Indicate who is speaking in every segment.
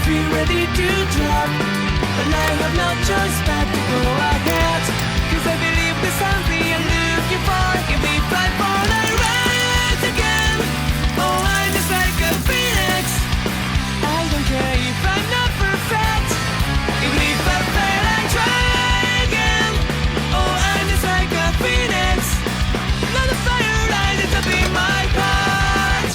Speaker 1: feel ready to drop, but I have no choice but to go ahead. Cause I believe there's something you're looking for. If we fly for the rise again, oh, I'm just like a phoenix. I don't care if I'm not perfect. Even if I fail, I try again. Oh, I'm just like a phoenix. Let the fire rise up in my heart.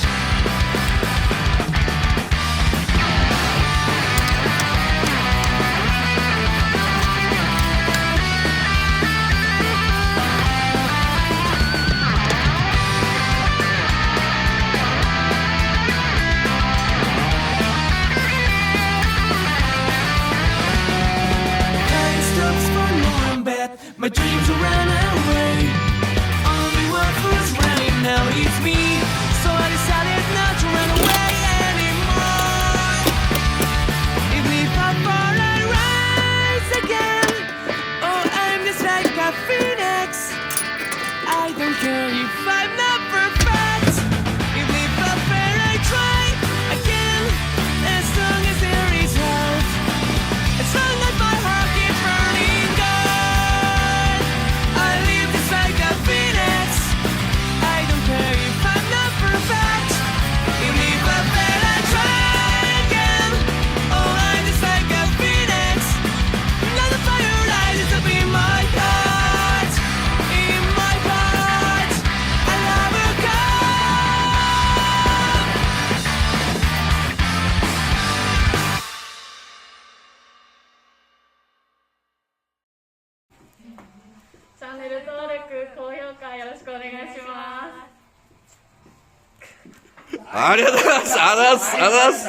Speaker 1: Time stops for no one bet. My dreams will run away. Only one who's running now is me. So I decided not to run away anymore. Even if I fall, I rise again. Oh, I'm just like a phoenix. I don't care if I'm not perfect. Even if I fail, I try again. As long as there is hope, as long as my heart keeps burning gold, I live just like a phoenix. I don't care if I'm not perfect. Even if I fail, I try again. Oh, I'm just like a phoenix. Now the fire rises up in my heart. In my heart, I love a come.
Speaker 2: チャンネル登録、高評価よろしくお願いします。
Speaker 3: ありがとうございます。ありがとうございます。